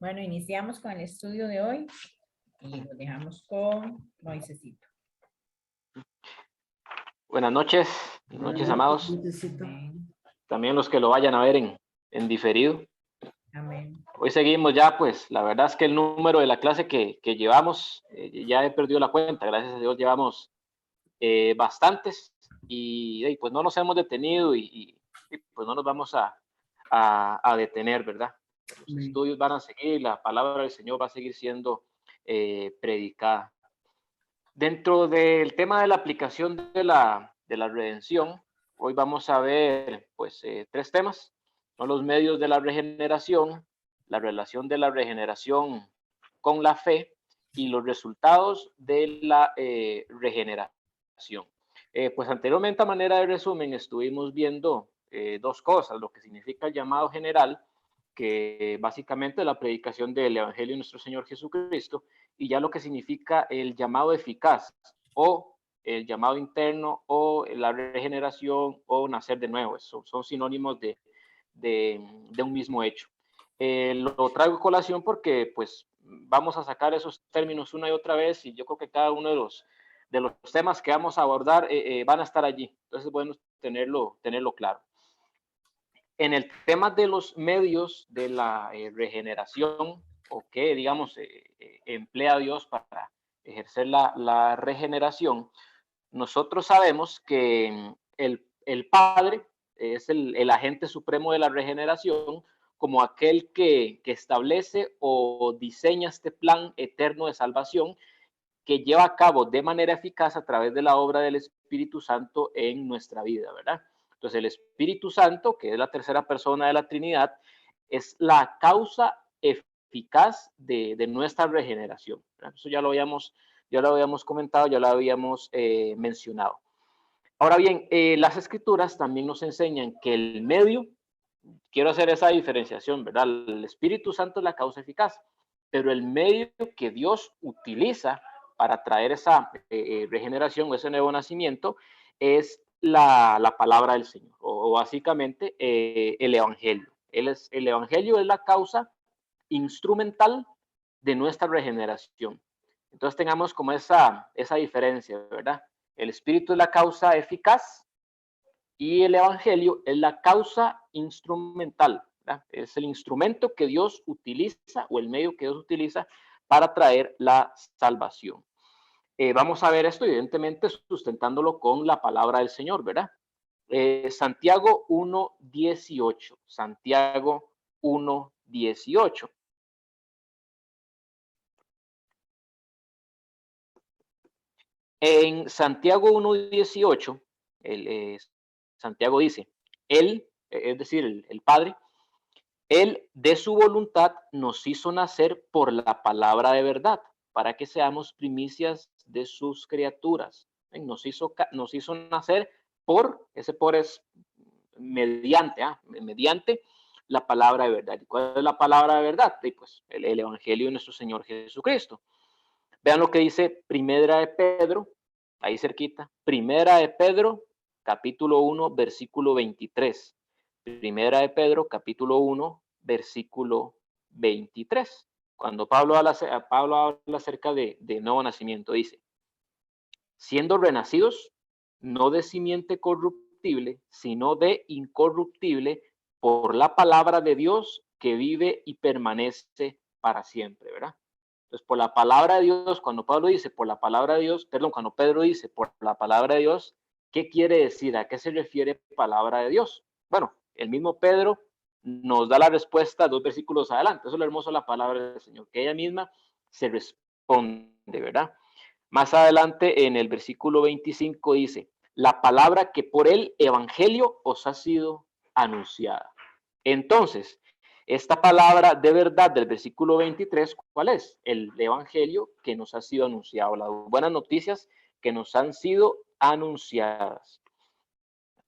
Bueno, iniciamos con el estudio de hoy y lo dejamos con Moisésito. Buenas noches, amados. Amén. También los que lo vayan a ver en diferido. Amén. Hoy seguimos ya, pues la verdad es que el número de la clase que llevamos, ya he perdido la cuenta, gracias a Dios llevamos bastantes y pues no nos hemos detenido y pues no nos vamos a detener, ¿verdad? Los estudios van a seguir, la palabra del Señor va a seguir siendo predicada. Dentro del tema de la aplicación de la redención, hoy vamos a ver pues tres temas. Son los medios de la regeneración, la relación de la regeneración con la fe y los resultados de la regeneración. Pues anteriormente, a manera de resumen, estuvimos viendo dos cosas: lo que significa el llamado general, que básicamente es la predicación del Evangelio de nuestro Señor Jesucristo, y ya lo que significa el llamado eficaz o el llamado interno o la regeneración o nacer de nuevo. Son sinónimos de un mismo hecho. Lo traigo a colación porque pues vamos a sacar esos términos una y otra vez, y yo creo que cada uno de los temas que vamos a abordar van a estar allí. Entonces, bueno, tenerlo claro. En el tema de los medios de la regeneración, o que, digamos, emplea Dios para ejercer la regeneración, nosotros sabemos que el Padre es el agente supremo de la regeneración, como aquel que establece o diseña este plan eterno de salvación que lleva a cabo de manera eficaz a través de la obra del Espíritu Santo en nuestra vida, ¿verdad? Entonces, el Espíritu Santo, que es la tercera persona de la Trinidad, es la causa eficaz de nuestra regeneración, ¿verdad? Eso ya lo habíamos comentado, ya lo habíamos mencionado. Ahora bien, las Escrituras también nos enseñan que el medio, quiero hacer esa diferenciación, ¿verdad? El Espíritu Santo es la causa eficaz, pero el medio que Dios utiliza para traer esa regeneración o ese nuevo nacimiento es la palabra del Señor, o básicamente el Evangelio. El Evangelio es la causa instrumental de nuestra regeneración. Entonces tengamos como esa diferencia, ¿verdad? El Espíritu es la causa eficaz y el Evangelio es la causa instrumental, ¿verdad? Es el instrumento que Dios utiliza, o el medio que Dios utiliza para traer la salvación. Vamos a ver esto, evidentemente, sustentándolo con la palabra del Señor, ¿verdad? Santiago 1:18. Santiago 1:18. En Santiago 1:18, Santiago dice: Él, es decir, el Padre, Él de su voluntad nos hizo nacer por la palabra de verdad, para que seamos primicias de sus criaturas. Nos hizo nacer ese por es mediante la palabra de verdad. ¿Y cuál es la palabra de verdad? Y pues el Evangelio de nuestro Señor Jesucristo. Vean lo que dice Primera de Pedro, ahí cerquita. Primera de Pedro, capítulo 1, versículo 23. Primera de Pedro, capítulo 1, versículo 23. Cuando Pablo habla acerca de nuevo nacimiento, dice: siendo renacidos, no de simiente corruptible, sino de incorruptible, por la palabra de Dios que vive y permanece para siempre, ¿verdad? Entonces, por la palabra de Dios, cuando Pablo dice por la palabra de Dios, perdón, cuando Pedro dice por la palabra de Dios, ¿qué quiere decir? ¿A qué se refiere palabra de Dios? Bueno, el mismo Pedro nos da la respuesta 2 versículos adelante. Eso es lo hermoso de la palabra del Señor, que ella misma se responde, ¿verdad? Más adelante, en el versículo 25, dice: la palabra que por el evangelio os ha sido anunciada. Entonces, esta palabra de verdad del versículo 23, ¿cuál es? El evangelio que nos ha sido anunciado, las buenas noticias que nos han sido anunciadas.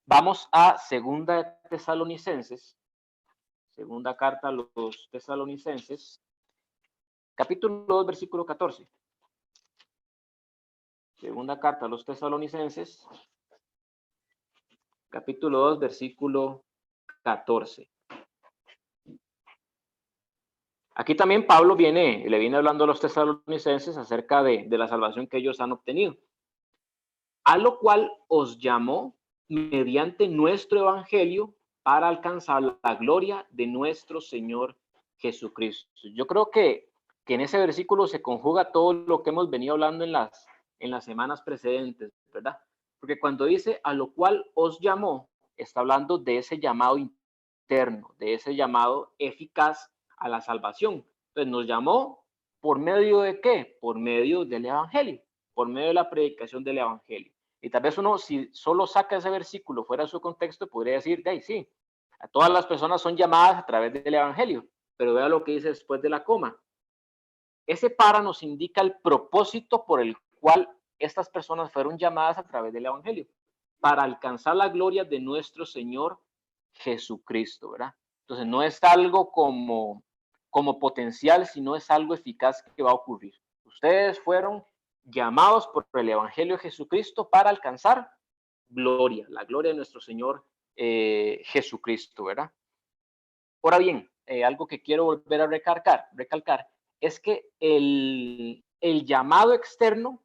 Vamos a segunda Tesalonicenses, segunda carta a los Tesalonicenses, capítulo 2, versículo 14. Segunda carta a los Tesalonicenses, capítulo 2, versículo 14. Aquí también Pablo le viene hablando a los tesalonicenses acerca de la salvación que ellos han obtenido. A lo cual os llamó mediante nuestro evangelio para alcanzar la gloria de nuestro Señor Jesucristo. Yo creo que en ese versículo se conjuga todo lo que hemos venido hablando en las semanas precedentes, ¿verdad? Porque cuando dice a lo cual os llamó, está hablando de ese llamado interno, de ese llamado eficaz a la salvación. Entonces nos llamó por medio de qué? Por medio del evangelio, por medio de la predicación del evangelio. Y tal vez uno, si solo saca ese versículo fuera de su contexto, podría decir, hey, sí, a todas las personas son llamadas a través del evangelio, pero vea lo que dice después de la coma. Ese para nos indica el propósito por el cual estas personas fueron llamadas a través del evangelio, para alcanzar la gloria de nuestro Señor Jesucristo, ¿verdad? Entonces no es algo como potencial, sino es algo eficaz que va a ocurrir. Ustedes fueron llamados por el evangelio de Jesucristo para alcanzar gloria, la gloria de nuestro Señor Jesucristo, ¿verdad? Ahora bien, algo que quiero volver a recalcar es que el llamado externo,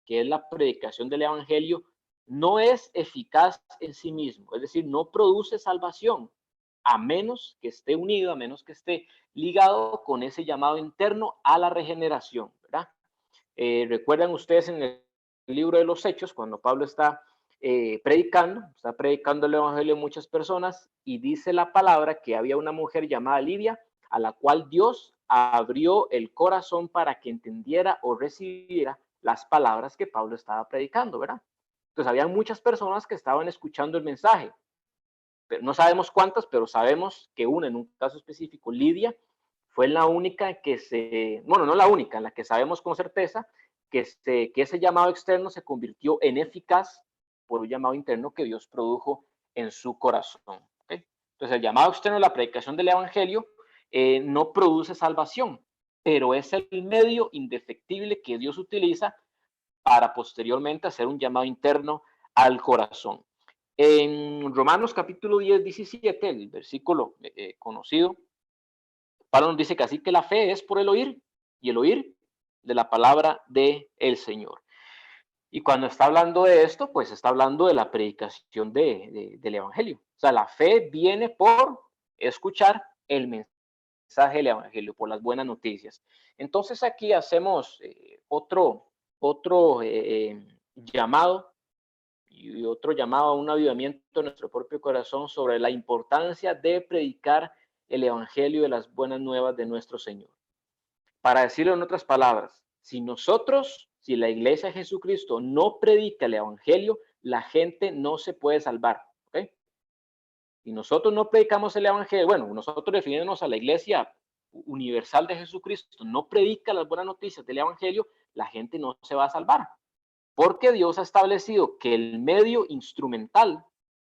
que es la predicación del evangelio, no es eficaz en sí mismo, es decir, no produce salvación, a menos que esté unido, a menos que esté ligado con ese llamado interno a la regeneración, ¿verdad? Recuerdan ustedes en el libro de los Hechos, cuando Pablo está predicando el evangelio a muchas personas, y dice la palabra que había una mujer llamada Lidia, a la cual Dios abrió el corazón para que entendiera o recibiera las palabras que Pablo estaba predicando, ¿verdad? Entonces había muchas personas que estaban escuchando el mensaje, pero no sabemos cuántas, pero sabemos que una, en un caso específico, Lidia, fue la única bueno, no la única, en la que sabemos con certeza que ese llamado externo se convirtió en eficaz por un llamado interno que Dios produjo en su corazón. ¿Okay? Entonces, el llamado externo, la predicación del evangelio, no produce salvación, pero es el medio indefectible que Dios utiliza para posteriormente hacer un llamado interno al corazón. En Romanos capítulo 10, 17, el versículo conocido, Pablo nos dice que así que la fe es por el oír y el oír de la palabra del Señor. Y cuando está hablando de esto, pues está hablando de la predicación del evangelio. O sea, la fe viene por escuchar el mensaje del evangelio, por las buenas noticias. Entonces aquí hacemos otro llamado y otro llamado a un avivamiento en nuestro propio corazón sobre la importancia de predicar el evangelio de las buenas nuevas de nuestro Señor. Para decirlo en otras palabras, si la iglesia de Jesucristo no predica el evangelio, la gente no se puede salvar. ¿Okay? Y nosotros no predicamos el evangelio, bueno, nosotros refiriéndonos a la iglesia universal de Jesucristo, no predica las buenas noticias del evangelio, la gente no se va a salvar. Porque Dios ha establecido que el medio instrumental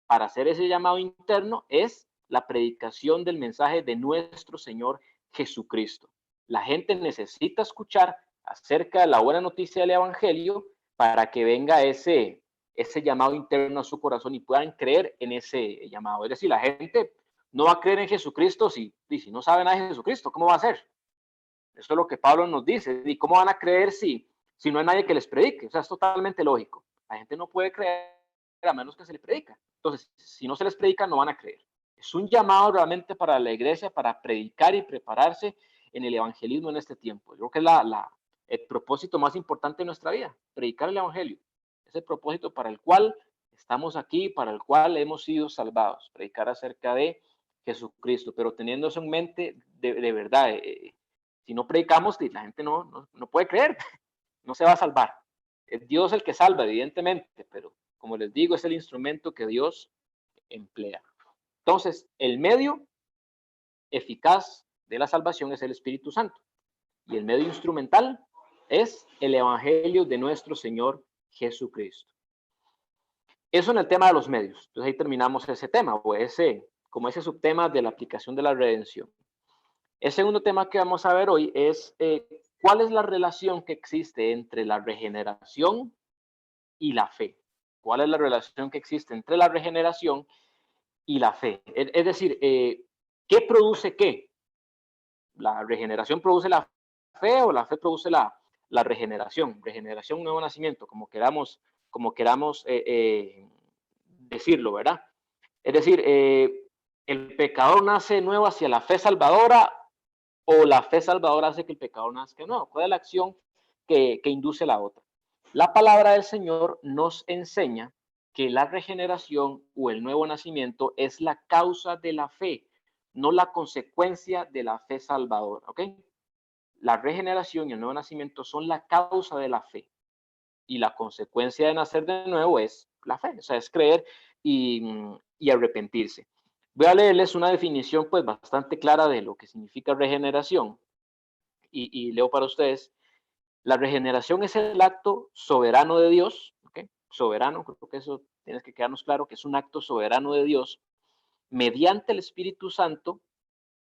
para hacer ese llamado interno es la predicación del mensaje de nuestro Señor Jesucristo. La gente necesita escuchar acerca de la buena noticia del evangelio para que venga ese llamado interno a su corazón y puedan creer en ese llamado. Es decir, la gente no va a creer en Jesucristo si no sabe nada de Jesucristo. ¿Cómo va a ser? Eso es lo que Pablo nos dice. ¿Y cómo van a creer si no hay nadie que les predique? O sea, es totalmente lógico. La gente no puede creer a menos que se les predica. Entonces, si no se les predica, no van a creer. Es un llamado realmente para la iglesia, para predicar y prepararse en el evangelismo en este tiempo. Yo creo que es el propósito más importante de nuestra vida, predicar el evangelio. Es el propósito para el cual estamos aquí, para el cual hemos sido salvados, predicar acerca de Jesucristo, pero teniendo eso en mente de verdad. Si no predicamos, la gente no puede creer, no se va a salvar. Es Dios el que salva, evidentemente, pero como les digo, es el instrumento que Dios emplea. Entonces, el medio eficaz de la salvación es el Espíritu Santo y el medio instrumental es el Evangelio de nuestro Señor Jesucristo. Eso en el tema de los medios. Entonces ahí terminamos ese tema, o ese subtema de la aplicación de la redención. El segundo tema que vamos a ver hoy es cuál es la relación que existe entre la regeneración y la fe. ¿Cuál es la relación que existe entre la regeneración y la fe? Es decir, ¿qué produce qué? la regeneración produce la fe o la fe produce la regeneración. Regeneración, nuevo nacimiento, como queramos decirlo, ¿verdad? Es decir, el pecador nace de nuevo hacia la fe salvadora o la fe salvadora hace que el pecador nazca de nuevo. ¿Cuál es la acción que induce la otra? La palabra del Señor nos enseña que la regeneración o el nuevo nacimiento es la causa de la fe, no la consecuencia de la fe salvadora, ¿ok? La regeneración y el nuevo nacimiento son la causa de la fe y la consecuencia de nacer de nuevo es la fe, o sea, es creer y arrepentirse. Voy a leerles una definición pues bastante clara de lo que significa regeneración y leo para ustedes. La regeneración es el acto soberano de Dios, ¿okay? Soberano, creo que eso tiene que quedarnos claro, que es un acto soberano de Dios, mediante el Espíritu Santo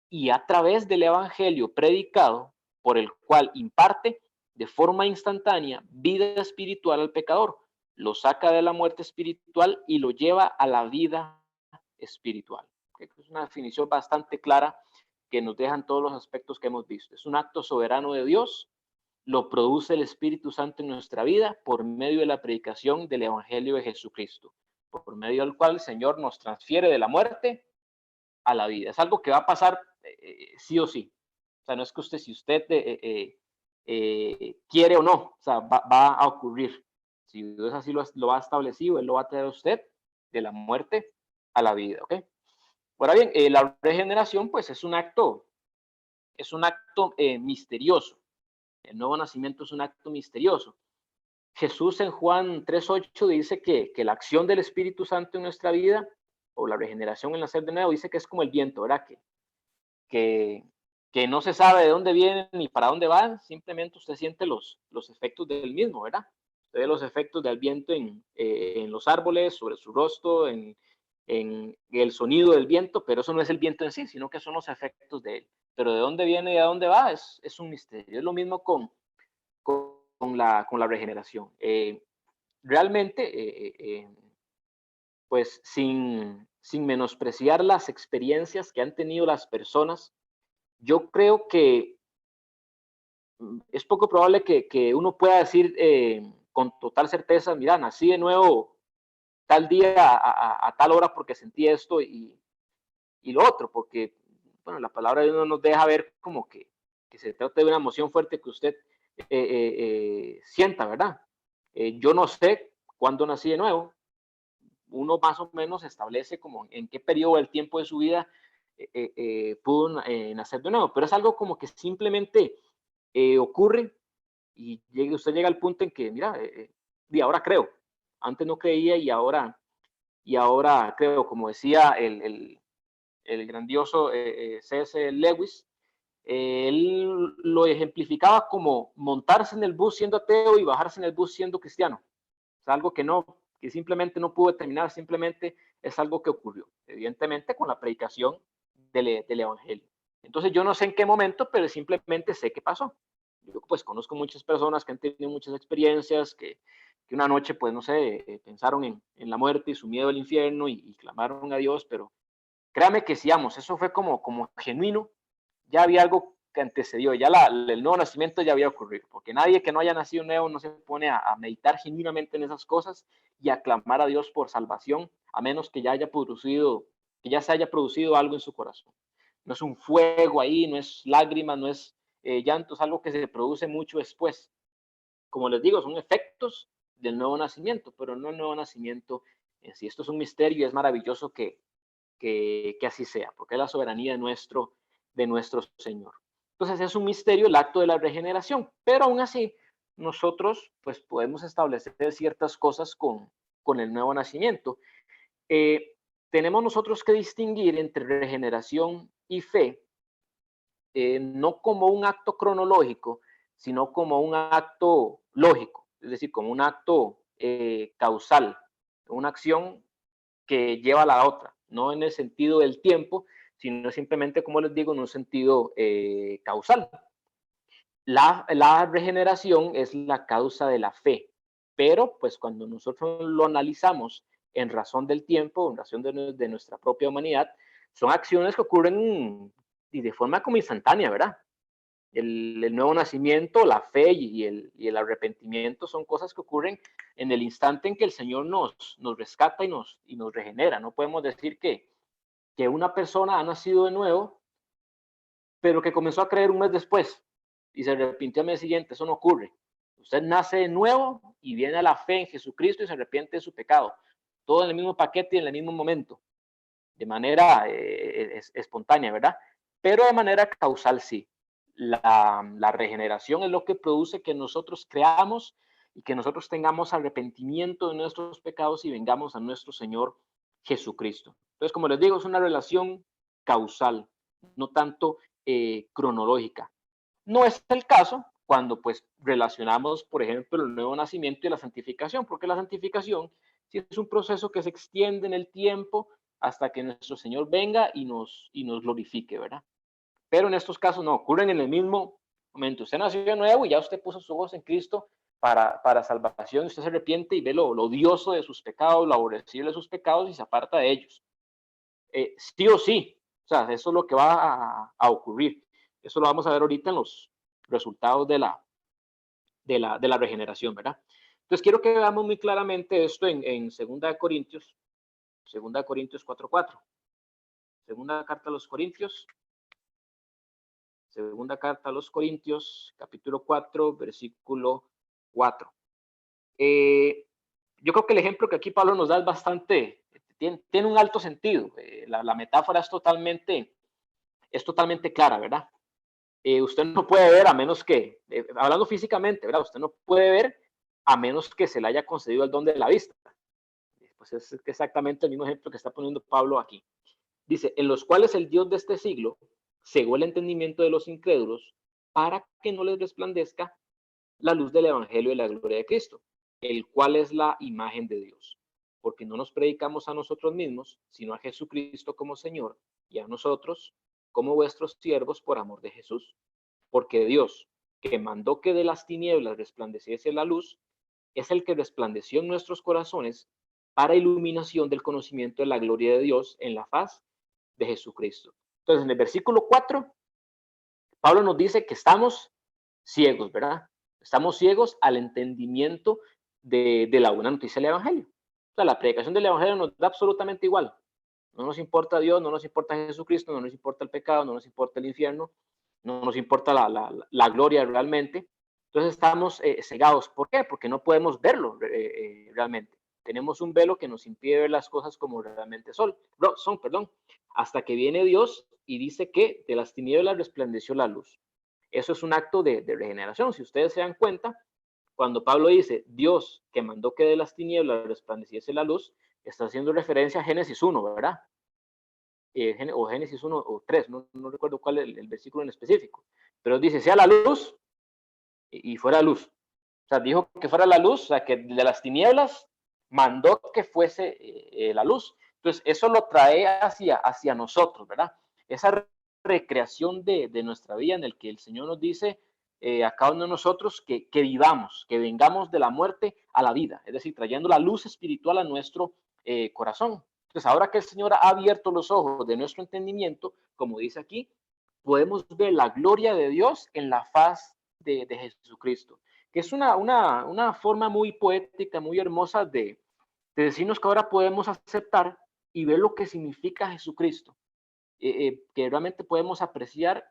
y a través del Evangelio predicado, por el cual imparte de forma instantánea vida espiritual al pecador, lo saca de la muerte espiritual y lo lleva a la vida espiritual. ¿Okay? Es una definición bastante clara que nos dejan todos los aspectos que hemos visto. Es un acto soberano de Dios, lo produce el Espíritu Santo en nuestra vida por medio de la predicación del Evangelio de Jesucristo, por medio del cual el Señor nos transfiere de la muerte a la vida. Es algo que va a pasar sí o sí. O sea, no es que usted, si usted quiere o no, o sea, va a ocurrir. Si Dios así lo ha establecido, Él lo va a traer a usted de la muerte a la vida, ¿ok? Ahora bien, la regeneración, pues, es un acto misterioso. El nuevo nacimiento es un acto misterioso. Jesús en Juan 3:8 dice que la acción del Espíritu Santo en nuestra vida, o la regeneración, el nacer de nuevo, dice que es como el viento, ¿verdad? Que, que no se sabe de dónde viene ni para dónde va, simplemente usted siente los efectos del mismo, ¿verdad? Usted ve los efectos del viento en los árboles, sobre su rostro, en el sonido del viento, pero eso no es el viento en sí, sino que son los efectos de él. Pero de dónde viene y a dónde va es un misterio. Es lo mismo con la regeneración. Realmente, pues sin menospreciar las experiencias que han tenido las personas, yo creo que es poco probable que uno pueda decir con total certeza, mira, nací de nuevo tal día a tal hora porque sentí esto y lo otro, porque bueno, la palabra de Dios nos deja ver como que se trata de una emoción fuerte que usted sienta, ¿verdad? Yo no sé cuándo nací de nuevo, uno más o menos establece como en qué periodo del tiempo de su vida pudo nacer de nuevo, pero es algo como que simplemente ocurre y usted llega al punto en que, mira, y ahora creo, antes no creía y ahora creo, como decía el grandioso C.S. Lewis, él lo ejemplificaba como montarse en el bus siendo ateo y bajarse en el bus siendo cristiano. Es algo que simplemente no pudo determinar, simplemente es algo que ocurrió, evidentemente con la predicación del Evangelio. Entonces yo no sé en qué momento, pero simplemente sé qué pasó. Yo pues conozco muchas personas que han tenido muchas experiencias, que una noche pues no sé, pensaron en la muerte y su miedo al infierno y clamaron a Dios, pero créame que si vamos, eso fue como genuino, ya había algo que antecedió, ya el nuevo nacimiento ya había ocurrido, porque nadie que no haya nacido nuevo no se pone a meditar genuinamente en esas cosas y a clamar a Dios por salvación, a menos que ya se haya producido algo en su corazón. No es un fuego ahí, no es lágrimas, no es llanto, es algo que se produce mucho después. Como les digo, son efectos del nuevo nacimiento, pero no el nuevo nacimiento en sí. Esto es un misterio y es maravilloso que así sea, porque es la soberanía de nuestro Señor. Entonces es un misterio el acto de la regeneración, pero aún así nosotros pues podemos establecer ciertas cosas con el nuevo nacimiento. Tenemos nosotros que distinguir entre regeneración y fe, no como un acto cronológico, sino como un acto lógico, es decir, como un acto causal, una acción que lleva a la otra, no en el sentido del tiempo, sino simplemente, como les digo, en un sentido causal. La regeneración es la causa de la fe, pero pues cuando nosotros lo analizamos en razón del tiempo, en razón de nuestra propia humanidad, son acciones que ocurren y de forma como instantánea, ¿verdad? El nuevo nacimiento, la fe y el arrepentimiento son cosas que ocurren en el instante en que el Señor nos rescata y nos regenera. No podemos decir que una persona ha nacido de nuevo, pero que comenzó a creer un mes después y se arrepintió al mes siguiente. Eso no ocurre. Usted nace de nuevo y viene a la fe en Jesucristo y se arrepiente de su pecado. Todo en el mismo paquete y en el mismo momento, de manera espontánea, ¿verdad? Pero de manera causal sí. La regeneración es lo que produce que nosotros creamos y que nosotros tengamos arrepentimiento de nuestros pecados y vengamos a nuestro Señor Jesucristo. Entonces, como les digo, es una relación causal, no tanto cronológica. No es el caso cuando pues relacionamos, por ejemplo, el nuevo nacimiento y la santificación, porque la santificación sí es un proceso que se extiende en el tiempo hasta que nuestro Señor venga y nos glorifique, ¿verdad? Pero en estos casos no, ocurren en el mismo momento. Usted nació de nuevo y ya usted puso su voz en Cristo para salvación. Usted se arrepiente y ve lo odioso de sus pecados, lo aborrecible de sus pecados y se aparta de ellos. Sí o sí, o sea, eso es lo que va a ocurrir. Eso lo vamos a ver ahorita en los resultados de la regeneración, ¿verdad? Entonces quiero que veamos muy claramente esto en 2 Corintios 4:4. Segunda carta a los Corintios, capítulo 4, versículo 4. Yo creo que el ejemplo que aquí Pablo nos da es bastante, tiene un alto sentido. La metáfora es totalmente clara, ¿verdad? Usted no puede ver a menos que, hablando físicamente, ¿verdad? Usted no puede ver a menos que se le haya concedido el don de la vista. Pues es exactamente el mismo ejemplo que está poniendo Pablo aquí. Dice, en los cuales el Dios de este siglo cegó el entendimiento de los incrédulos para que no les resplandezca la luz del evangelio de la gloria de Cristo, el cual es la imagen de Dios. Porque no nos predicamos a nosotros mismos, sino a Jesucristo como Señor, y a nosotros como vuestros siervos por amor de Jesús. Porque Dios, que mandó que de las tinieblas resplandeciese la luz, es el que resplandeció en nuestros corazones para iluminación del conocimiento de la gloria de Dios en la faz de Jesucristo. Entonces, en el versículo 4, Pablo nos dice que estamos ciegos, ¿verdad? Estamos ciegos al entendimiento de la buena noticia del Evangelio. O sea, la predicación del Evangelio nos da absolutamente igual. No nos importa Dios, no nos importa Jesucristo, no nos importa el pecado, no nos importa el infierno, no nos importa la gloria realmente. Entonces estamos cegados. ¿Por qué? Porque no podemos verlo realmente. Tenemos un velo que nos impide ver las cosas como realmente son, hasta que viene Dios y dice que de las tinieblas resplandeció la luz. Eso es un acto de regeneración. Si ustedes se dan cuenta, cuando Pablo dice Dios que mandó que de las tinieblas resplandeciese la luz, está haciendo referencia a Génesis 1, ¿verdad? O Génesis 1 o 3, no recuerdo cuál es el versículo en específico, pero dice, sea la luz y fuera luz. O sea, dijo que fuera la luz, o sea, que de las tinieblas mandó que fuese la luz. Entonces, eso lo trae hacia nosotros, ¿verdad? Esa recreación de nuestra vida en el que el Señor nos dice a cada uno de nosotros que vivamos, que vengamos de la muerte a la vida, es decir, trayendo la luz espiritual a nuestro corazón. Entonces, ahora que el Señor ha abierto los ojos de nuestro entendimiento, como dice aquí, podemos ver la gloria de Dios en la faz de Jesucristo, que es una forma muy poética, muy hermosa de decirnos que ahora podemos aceptar y ver lo que significa Jesucristo, que realmente podemos apreciar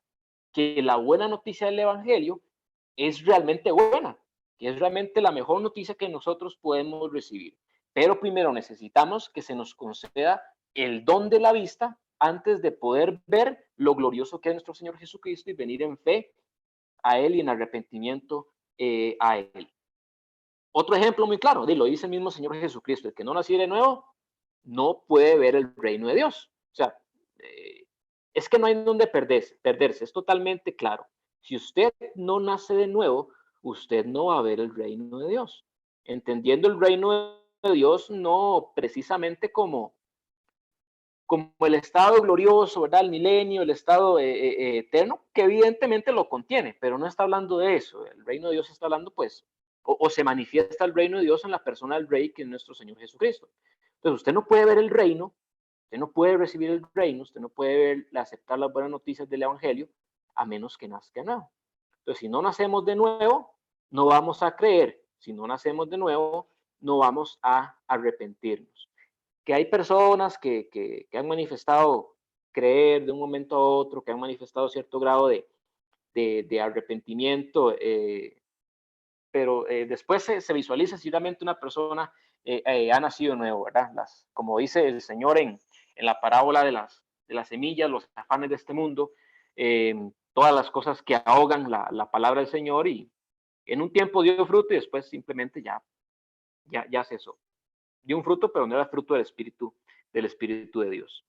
que la buena noticia del Evangelio es realmente buena, que es realmente la mejor noticia que nosotros podemos recibir. Pero primero necesitamos que se nos conceda el don de la vista antes de poder ver lo glorioso que es nuestro Señor Jesucristo y venir en fe a Él y en arrepentimiento a Él. Otro ejemplo muy claro, lo dice el mismo Señor Jesucristo, el que no naciera de nuevo no puede ver el reino de Dios. O sea, es que no hay donde perderse, es totalmente claro. Si usted no nace de nuevo, usted no va a ver el reino de Dios. Entendiendo el reino de Dios no precisamente como el estado glorioso, ¿verdad? El milenio, el estado eterno, que evidentemente lo contiene, pero no está hablando de eso. El reino de Dios está hablando, pues, o se manifiesta el reino de Dios en la persona del Rey, que es nuestro Señor Jesucristo. Entonces, usted no puede ver el reino Usted no puede recibir el reino, usted no puede aceptar las buenas noticias del evangelio a menos que nazca de nuevo. Entonces, si no nacemos de nuevo, no vamos a creer. Si no nacemos de nuevo, no vamos a arrepentirnos. Que hay personas que han manifestado creer de un momento a otro, que han manifestado cierto grado de arrepentimiento, pero después se visualiza si realmente una persona ha nacido de nuevo, ¿verdad? Como dice el Señor en la parábola de las semillas, los afanes de este mundo, todas las cosas que ahogan la palabra del Señor, y en un tiempo dio fruto y después simplemente ya cesó. Dio un fruto, pero no era fruto del Espíritu de Dios.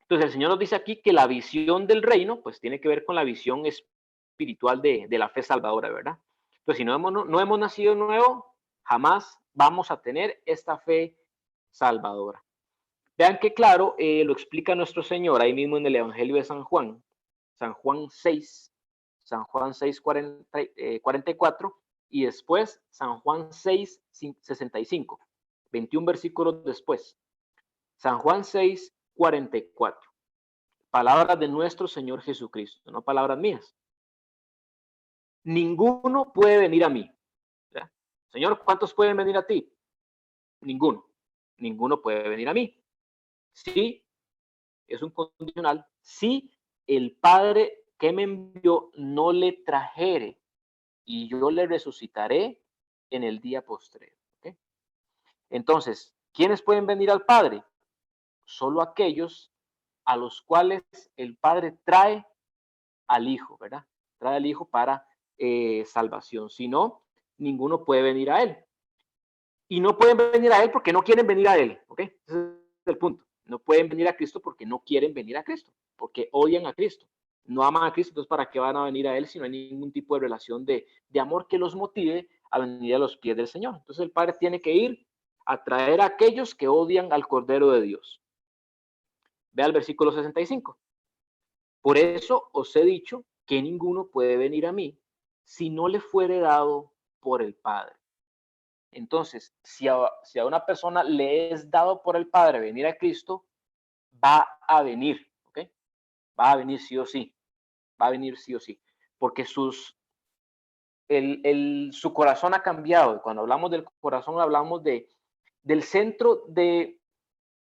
Entonces el Señor nos dice aquí que la visión del reino pues tiene que ver con la visión espiritual de la fe salvadora, ¿verdad? Entonces si no hemos nacido de nuevo, jamás vamos a tener esta fe salvadora. Vean que claro, lo explica nuestro Señor ahí mismo en el Evangelio de San Juan 6, San Juan 6, 44, y después San Juan 6, 65, 21 versículos después. San Juan 6, 44. Palabras de nuestro Señor Jesucristo, no palabras mías. Ninguno puede venir a mí. ¿Ya? Señor, ¿cuántos pueden venir a ti? Ninguno. Ninguno puede venir a mí. Sí, es un condicional. Si el Padre que me envió no le trajere, y yo le resucitaré en el día postrero. ¿Okay? Entonces, ¿quiénes pueden venir al Padre? Solo aquellos a los cuales el Padre trae al Hijo, ¿verdad? Trae al Hijo para salvación. Si no, ninguno puede venir a Él. Y no pueden venir a Él porque no quieren venir a Él, ¿ok? Ese es el punto. No pueden venir a Cristo porque no quieren venir a Cristo, porque odian a Cristo. No aman a Cristo, entonces ¿para qué van a venir a Él si no hay ningún tipo de relación de amor que los motive a venir a los pies del Señor? Entonces el Padre tiene que ir a traer a aquellos que odian al Cordero de Dios. Ve al versículo 65. Por eso os he dicho que ninguno puede venir a mí si no le fuere dado por el Padre. Entonces, si a una persona le es dado por el Padre venir a Cristo, va a venir, ¿ok? Va a venir sí o sí, va a venir sí o sí, porque su corazón ha cambiado. Cuando hablamos del corazón, hablamos del centro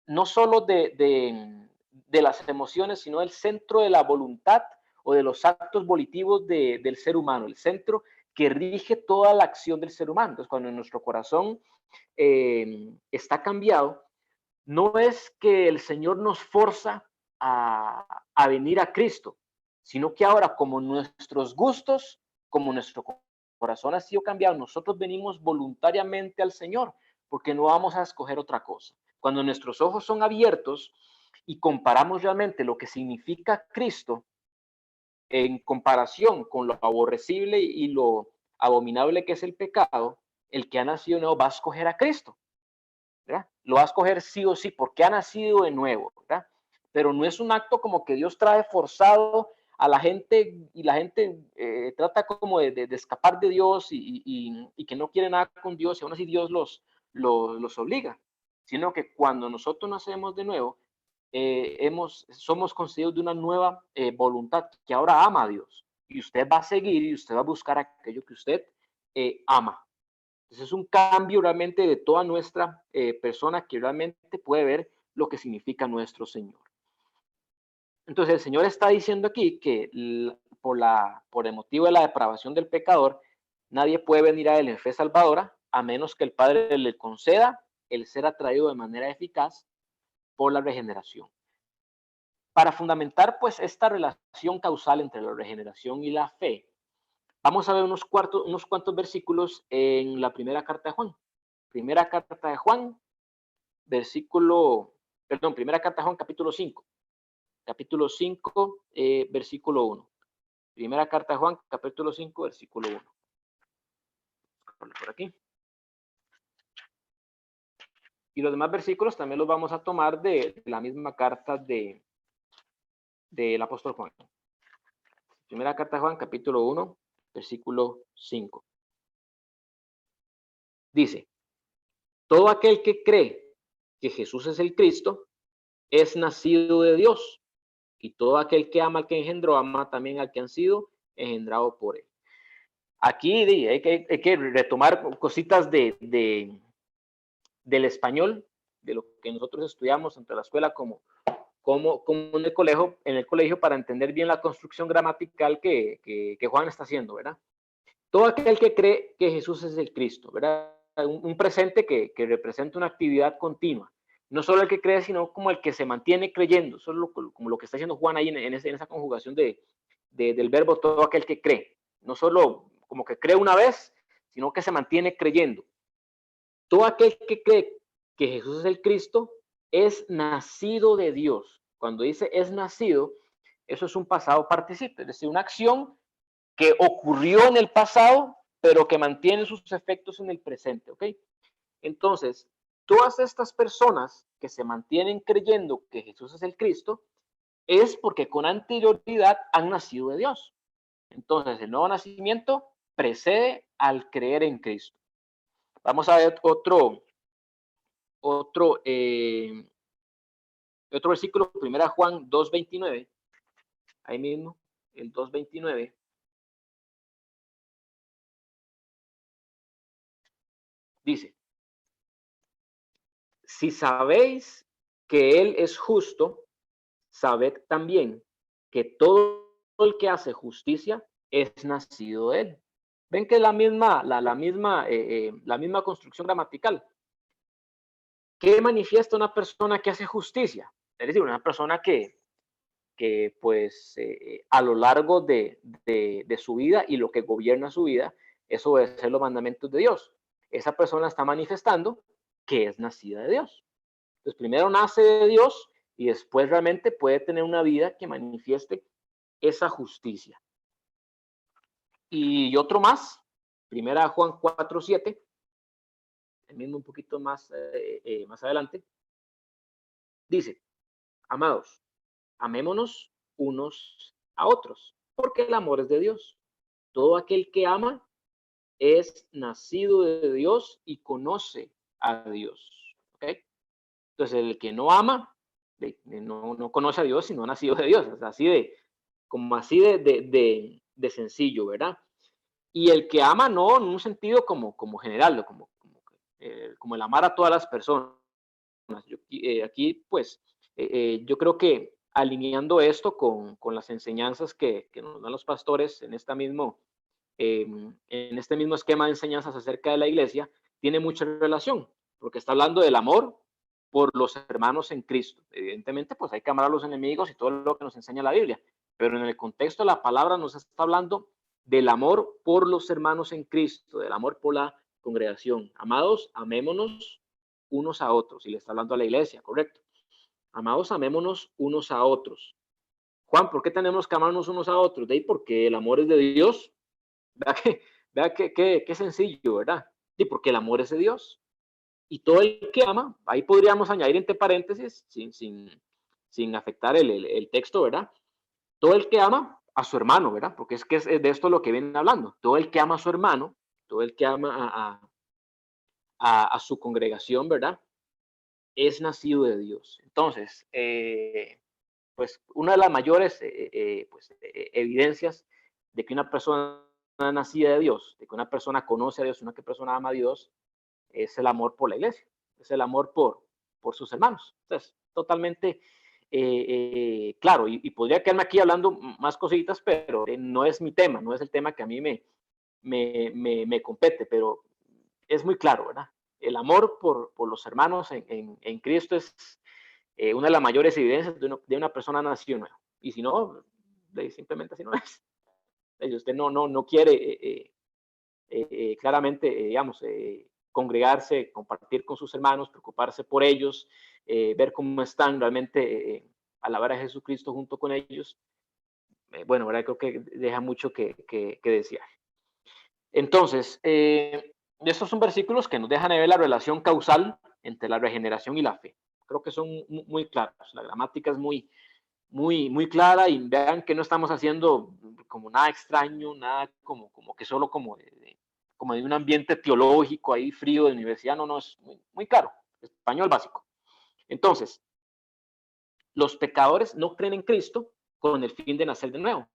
no solo de las emociones, sino el centro de la voluntad o de los actos volitivos del ser humano, el centro que rige toda la acción del ser humano. Entonces, cuando nuestro corazón está cambiado, no es que el Señor nos forza a venir a Cristo, sino que ahora, como nuestros gustos, como nuestro corazón ha sido cambiado, nosotros venimos voluntariamente al Señor, porque no vamos a escoger otra cosa. Cuando nuestros ojos son abiertos y comparamos realmente lo que significa Cristo en comparación con lo aborrecible y lo abominable que es el pecado, el que ha nacido de nuevo va a escoger a Cristo, ¿verdad? Lo va a escoger sí o sí porque ha nacido de nuevo, ¿verdad? Pero no es un acto como que Dios trae forzado a la gente y la gente trata como de escapar de Dios y que no quiere nada con Dios y aún así Dios los obliga, sino que cuando nosotros nacemos de nuevo, somos concedidos de una nueva voluntad que ahora ama a Dios, y usted va a seguir y usted va a buscar aquello que usted ama. Entonces es un cambio realmente de toda nuestra persona que realmente puede ver lo que significa nuestro Señor. Entonces el Señor está diciendo aquí que por el motivo de la depravación del pecador, nadie puede venir a Él en fe salvadora a menos que el Padre le conceda el ser atraído de manera eficaz por la regeneración. Para fundamentar pues esta relación causal entre la regeneración y la fe, vamos a ver unos cuantos versículos en la primera carta de Juan. Primera carta de Juan, primera carta de Juan, capítulo 5. Capítulo 5, versículo 1. Primera carta de Juan, capítulo 5, versículo 1. Por aquí. Y los demás versículos también los vamos a tomar de la misma carta del apóstol Juan. Primera carta de Juan, capítulo 1, versículo 5. Dice, todo aquel que cree que Jesús es el Cristo, es nacido de Dios. Y todo aquel que ama al que engendró, ama también al que han sido engendrado por él. Aquí hay que retomar cositas del español, de lo que nosotros estudiamos tanto en la escuela como en el colegio para entender bien la construcción gramatical que Juan está haciendo, ¿verdad? Todo aquel que cree que Jesús es el Cristo, ¿verdad? Un presente que representa una actividad continua. No solo el que cree, sino como el que se mantiene creyendo. Eso es como lo que está haciendo Juan ahí en esa conjugación del verbo todo aquel que cree. No solo como que cree una vez, sino que se mantiene creyendo. Todo aquel que cree que Jesús es el Cristo es nacido de Dios. Cuando dice es nacido, eso es un pasado participio, es decir, una acción que ocurrió en el pasado, pero que mantiene sus efectos en el presente, ¿ok? Entonces, todas estas personas que se mantienen creyendo que Jesús es el Cristo, es porque con anterioridad han nacido de Dios. Entonces, el nuevo nacimiento precede al creer en Cristo. Vamos a ver otro, otro versículo, 1 Juan 2:29, ahí mismo, el 2:29. Dice, si sabéis que Él es justo, sabed también que todo el que hace justicia es nacido de Él. Ven que es la misma construcción gramatical. ¿Qué manifiesta una persona que hace justicia? Es decir, una persona que pues a lo largo de su vida y lo que gobierna su vida es obedecer los mandamientos de Dios. Esa persona está manifestando que es nacida de Dios. Entonces, primero nace de Dios y después realmente puede tener una vida que manifieste esa justicia. Y otro más, 1 Juan 4:7, el mismo un poquito más, más adelante, dice, amados, amémonos unos a otros, porque el amor es de Dios. Todo aquel que ama es nacido de Dios y conoce a Dios. ¿Okay? Entonces, el que no ama, no conoce a Dios, sino ha nacido de Dios. Es así de sencillo, ¿verdad? Y el que ama no en un sentido como general, como el amar a todas las personas. Aquí, pues, yo creo que alineando esto con las enseñanzas que nos dan los pastores en este mismo esquema de enseñanzas acerca de la iglesia, tiene mucha relación, porque está hablando del amor por los hermanos en Cristo. Evidentemente, pues hay que amar a los enemigos y todo lo que nos enseña la Biblia, pero en el contexto de la palabra nos está hablando del amor por los hermanos en Cristo, del amor por la congregación. Amados, amémonos unos a otros. Y le está hablando a la iglesia, correcto. Amados, amémonos unos a otros. Juan, ¿por qué tenemos que amarnos unos a otros? De ahí porque el amor es de Dios. Vea qué sencillo, ¿verdad? Y porque el amor es de Dios. Y todo el que ama, ahí podríamos añadir entre paréntesis, sin afectar el texto, ¿verdad? Todo el que ama a su hermano, ¿verdad? Porque es que es de esto lo que vienen hablando. Todo el que ama a su hermano, todo el que ama a su congregación, ¿verdad? Es nacido de Dios. Entonces, pues una de las mayores evidencias de que una persona nacida de Dios, de que una persona conoce a Dios, una persona ama a Dios, es el amor por la iglesia, es el amor por sus hermanos. Entonces, totalmente claro, y podría quedarme aquí hablando más cositas, pero no es mi tema, no es el tema que a mí me compete, pero es muy claro, ¿verdad? El amor por los hermanos en Cristo es una de las mayores evidencias de una persona nacido y si no, simplemente así no es. Usted no quiere claramente, digamos, congregarse, compartir con sus hermanos, preocuparse por ellos, ver cómo están realmente alabar a Jesucristo junto con ellos. Bueno, ¿verdad? Creo que deja mucho que desear. Entonces, estos son versículos que nos dejan ver la relación causal entre la regeneración y la fe. Creo que son muy claros. La gramática es muy clara y vean que no estamos haciendo como nada extraño, nada como que solo como de un ambiente teológico ahí frío de universidad. No, es muy claro. Español básico. Entonces, Los pecadores no creen en Cristo con el fin de nacer de nuevo,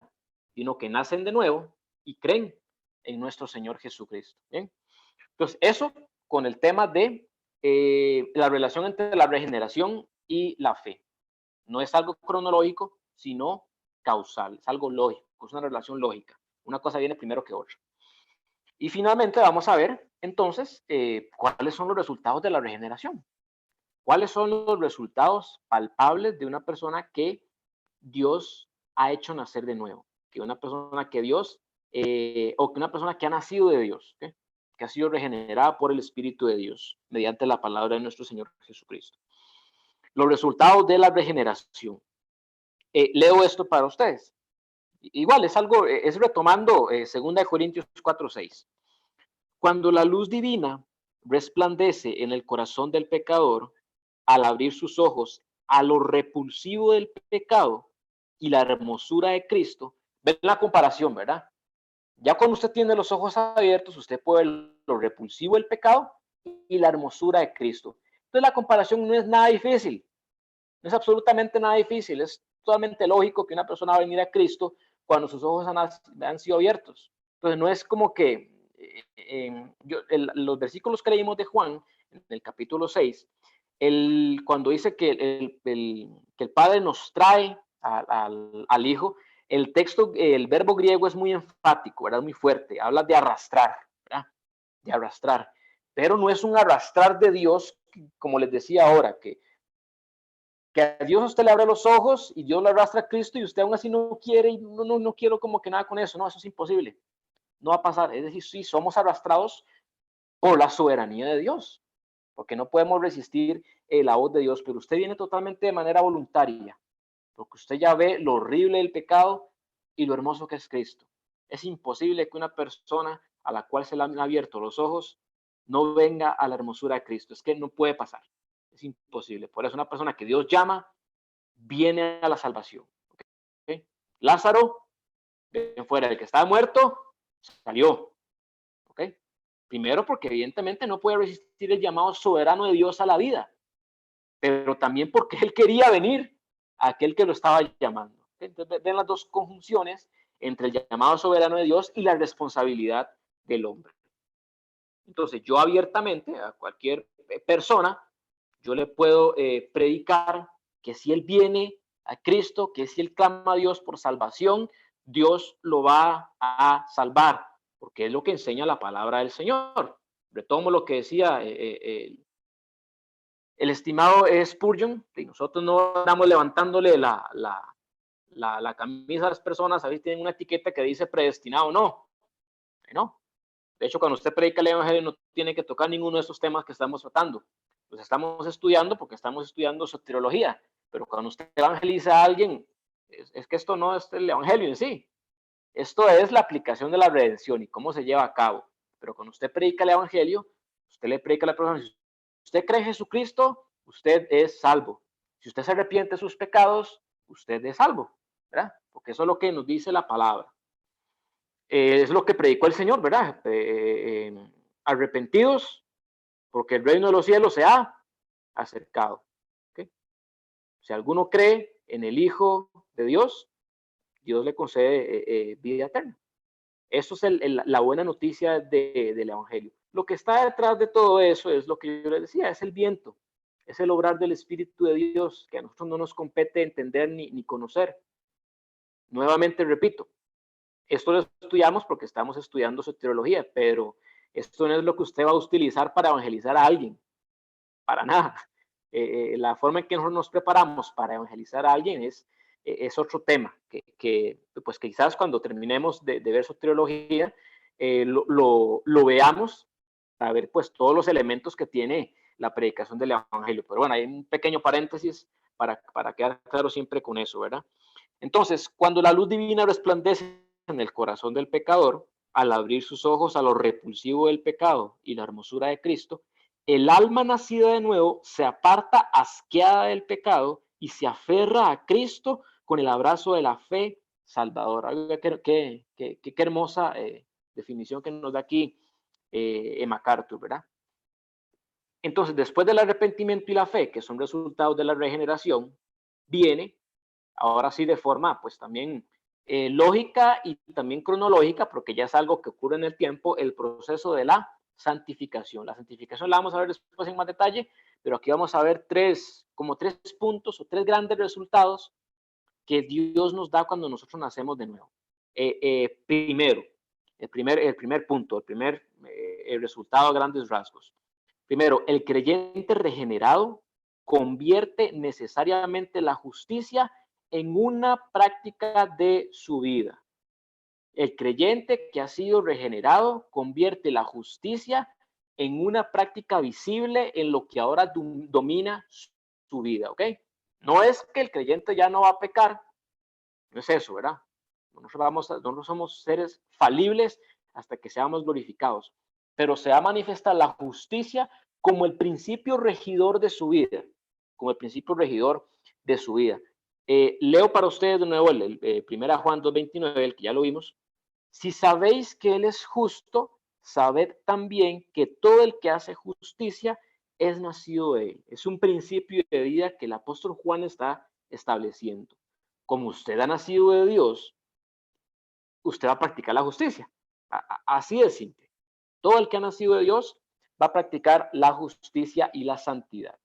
sino que nacen de nuevo y creen en nuestro Señor Jesucristo. ¿Bien? Entonces, eso con el tema de la relación entre la regeneración y la fe. No es algo cronológico, sino causal, es algo lógico, es una relación lógica. Una cosa viene primero que otra. Y finalmente vamos a ver entonces cuáles son los resultados de la regeneración. ¿Cuáles son los resultados palpables de una persona que Dios ha hecho nacer de nuevo? Que una persona que Dios, o que una persona que ha nacido de Dios, ¿okay? Que ha sido regenerada por el Espíritu de Dios, mediante la palabra de nuestro Señor Jesucristo. Los resultados de la regeneración. Leo esto para ustedes. Igual es algo, es retomando 2 Corintios 4:6. Cuando la luz divina resplandece en el corazón del pecador, al abrir sus ojos a lo repulsivo del pecado y la hermosura de Cristo, ven la comparación, ¿verdad? Ya cuando usted tiene los ojos abiertos, usted puede ver lo repulsivo del pecado y la hermosura de Cristo. Entonces la comparación no es nada difícil, no es absolutamente nada difícil, es totalmente lógico que una persona va a venir a Cristo cuando sus ojos han sido abiertos. Entonces no es como que los versículos que leímos de Juan, en el capítulo 6, cuando dice que el Padre nos trae al Hijo, el texto, el verbo griego es muy enfático, ¿verdad? Muy fuerte, habla de arrastrar, ¿verdad? De arrastrar, pero no es un arrastrar de Dios, como les decía ahora, que a Dios usted le abre los ojos y Dios le arrastra a Cristo y usted aún así no quiere, y no quiero como que nada con eso, no, eso es imposible, no va a pasar. Es decir, sí, somos arrastrados por la soberanía de Dios, porque no podemos resistir la voz de Dios, pero usted viene totalmente de manera voluntaria, porque usted ya ve lo horrible del pecado y lo hermoso que es Cristo. Es imposible que una persona a la cual se le han abierto los ojos no venga a la hermosura de Cristo. Es que no puede pasar. Es imposible. Por eso una persona que Dios llama viene a la salvación. ¿Okay? Lázaro, ven fuera, el que estaba muerto, salió. ¿Okay? Primero porque evidentemente no puede resistir el llamado soberano de Dios a la vida, pero también porque él quería venir a aquel que lo estaba llamando. Entonces ven las dos conjunciones entre el llamado soberano de Dios y la responsabilidad del hombre. Entonces yo abiertamente a cualquier persona, yo le puedo predicar que si él viene a Cristo, que si él clama a Dios por salvación, Dios lo va a salvar, porque es lo que enseña la palabra del Señor. Retomo lo que decía el estimado Spurgeon, y nosotros no andamos levantándole la camisa a las personas, a veces tienen una etiqueta que dice predestinado, no. De hecho, cuando usted predica el evangelio no tiene que tocar ninguno de esos temas que estamos tratando. Los estamos estudiando porque estamos estudiando soteriología, pero cuando usted evangeliza a alguien, es que esto no es el evangelio en sí, esto es la aplicación de la redención y cómo se lleva a cabo. Pero cuando usted predica el evangelio, usted le predica a la persona, si usted cree en Jesucristo, usted es salvo. Si usted se arrepiente de sus pecados, usted es salvo, ¿verdad? Porque eso es lo que nos dice la palabra. Es lo que predicó el Señor, ¿verdad? Arrepentidos, porque el reino de los cielos se ha acercado. ¿Okay? Si alguno cree en el Hijo de Dios, Dios le concede vida eterna. Eso es la buena noticia del Evangelio. Lo que está detrás de todo eso es lo que yo les decía, es el viento, es el obrar del Espíritu de Dios, que a nosotros no nos compete entender ni conocer. Nuevamente repito, esto lo estudiamos porque estamos estudiando soteriología, pero esto no es lo que usted va a utilizar para evangelizar a alguien, para nada. La forma en que nosotros nos preparamos para evangelizar a alguien es otro tema, que pues quizás cuando terminemos de ver soteriología lo veamos para ver pues todos los elementos que tiene la predicación del evangelio. Pero bueno, hay un pequeño paréntesis para quedar claro siempre con eso, ¿verdad? Entonces, cuando la luz divina resplandece en el corazón del pecador, al abrir sus ojos a lo repulsivo del pecado y la hermosura de Cristo, el alma nacida de nuevo se aparta asqueada del pecado y se aferra a Cristo con el abrazo de la fe salvadora. Qué hermosa definición que nos da aquí MacArthur, ¿verdad? Entonces, después del arrepentimiento y la fe, que son resultados de la regeneración, viene, ahora sí de forma pues también lógica y también cronológica, porque ya es algo que ocurre en el tiempo, el proceso de la santificación. La santificación la vamos a ver después en más detalle, pero aquí vamos a ver como tres puntos o tres grandes resultados que Dios nos da cuando nosotros nacemos de nuevo. Primero, el primer punto, el resultado a grandes rasgos. Primero, el creyente regenerado convierte necesariamente la justicia en una práctica de su vida. El creyente que ha sido regenerado convierte la justicia en una práctica visible en lo que ahora domina su vida, ¿ok? No es que el creyente ya no va a pecar, no es eso, ¿verdad? No somos seres falibles hasta que seamos glorificados, pero se va a manifestar la justicia como el principio regidor de su vida, como el principio regidor de su vida. Leo para ustedes de nuevo el 1 Juan 2:29, el que ya lo vimos. Si sabéis que Él es justo, sabed también que todo el que hace justicia es nacido de Él. Es un principio de vida que el apóstol Juan está estableciendo. Como usted ha nacido de Dios, usted va a practicar la justicia. Así de simple. Todo el que ha nacido de Dios va a practicar la justicia y la santidad.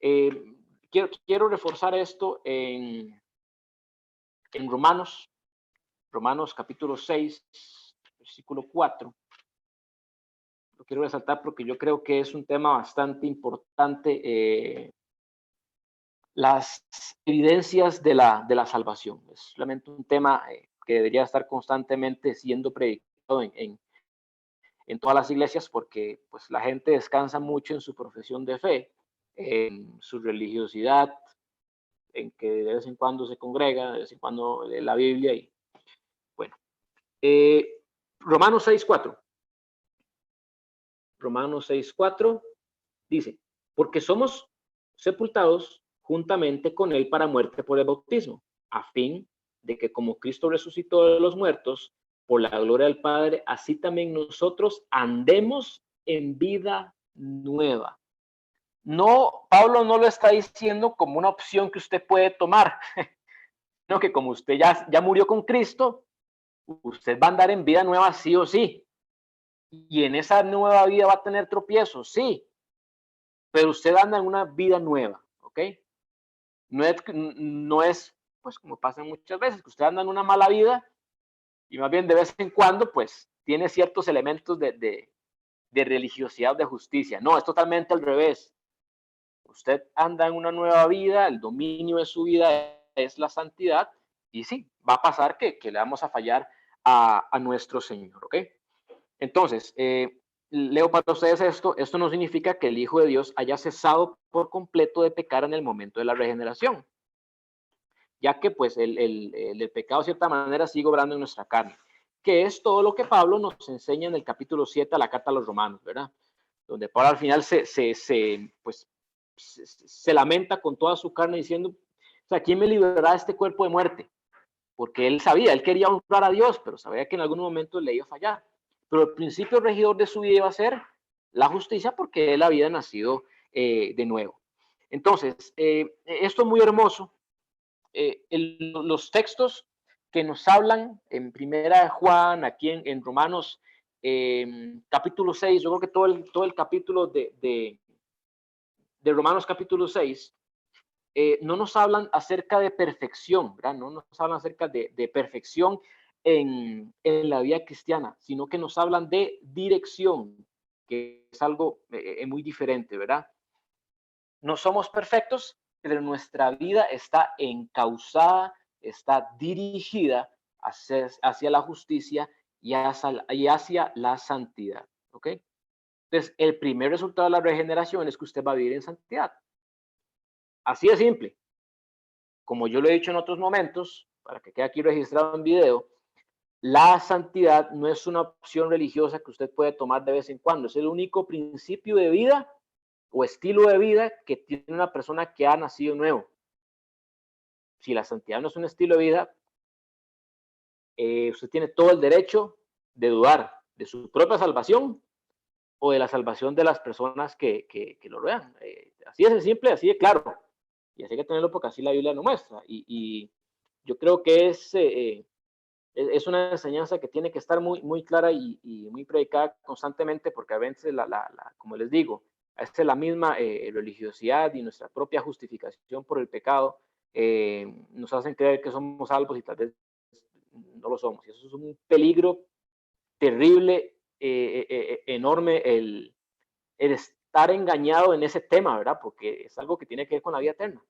Quiero reforzar esto en Romanos capítulo 6, versículo 4. Lo quiero resaltar porque yo creo que es un tema bastante importante. Las evidencias de la salvación. Es solamente un tema que debería estar constantemente siendo predicado en todas las iglesias, porque pues la gente descansa mucho en su profesión de fe, en su religiosidad, en que de vez en cuando se congrega, de vez en cuando lee la Biblia. Y bueno, Romanos 6:4. Romanos 6:4 dice, porque somos sepultados juntamente con él para muerte por el bautismo, a fin de que como Cristo resucitó de los muertos por la gloria del Padre, así también nosotros andemos en vida nueva. No, Pablo no lo está diciendo como una opción que usted puede tomar, sino que como usted ya murió con Cristo, usted va a andar en vida nueva sí o sí. Y en esa nueva vida va a tener tropiezos, sí, pero usted anda en una vida nueva, ¿ok? No es, pues como pasa muchas veces, que usted anda en una mala vida y más bien de vez en cuando, pues, tiene ciertos elementos de religiosidad, de justicia. No, es totalmente al revés. Usted anda en una nueva vida, el dominio de su vida es la santidad y sí, va a pasar que le vamos a fallar a nuestro Señor, ¿ok? Entonces, leo para ustedes esto no significa que el Hijo de Dios haya cesado por completo de pecar en el momento de la regeneración, ya que pues el pecado de cierta manera sigue obrando en nuestra carne, que es todo lo que Pablo nos enseña en el capítulo 7 de la carta a los Romanos, ¿verdad? Donde Pablo al final se lamenta con toda su carne diciendo, o sea, ¿quién me librará de este cuerpo de muerte? Porque él sabía, él quería honrar a Dios, pero sabía que en algún momento le iba a fallar. Pero el principio regidor de su vida iba a ser la justicia porque él había nacido de nuevo. Entonces, esto es muy hermoso. Los textos que nos hablan en Primera de Juan, aquí en Romanos capítulo 6, yo creo que todo el capítulo de Romanos capítulo 6, no nos hablan acerca de perfección, ¿verdad? No nos hablan acerca de perfección en la vida cristiana, sino que nos hablan de dirección, que es algo muy diferente, ¿verdad? No somos perfectos, pero nuestra vida está encauzada, está dirigida hacia la justicia y hacia la santidad, ¿ok? Entonces, el primer resultado de la regeneración es que usted va a vivir en santidad. Así de simple. Como yo lo he dicho en otros momentos, para que quede aquí registrado en video, la santidad no es una opción religiosa que usted puede tomar de vez en cuando. Es el único principio de vida o estilo de vida que tiene una persona que ha nacido nuevo. Si la santidad no es un estilo de vida, usted tiene todo el derecho de dudar de su propia salvación o de la salvación de las personas que lo rodean. Así es simple, así de claro. Y así hay que tenerlo porque así la Biblia lo muestra. Y yo creo que es una enseñanza que tiene que estar muy, muy clara y muy predicada constantemente, porque a veces, como les digo, a veces la misma religiosidad y nuestra propia justificación por el pecado nos hacen creer que somos salvos y tal vez no lo somos. Y eso es un peligro terrible, enorme, el estar engañado en ese tema, ¿verdad? Porque es algo que tiene que ver con la vida eterna.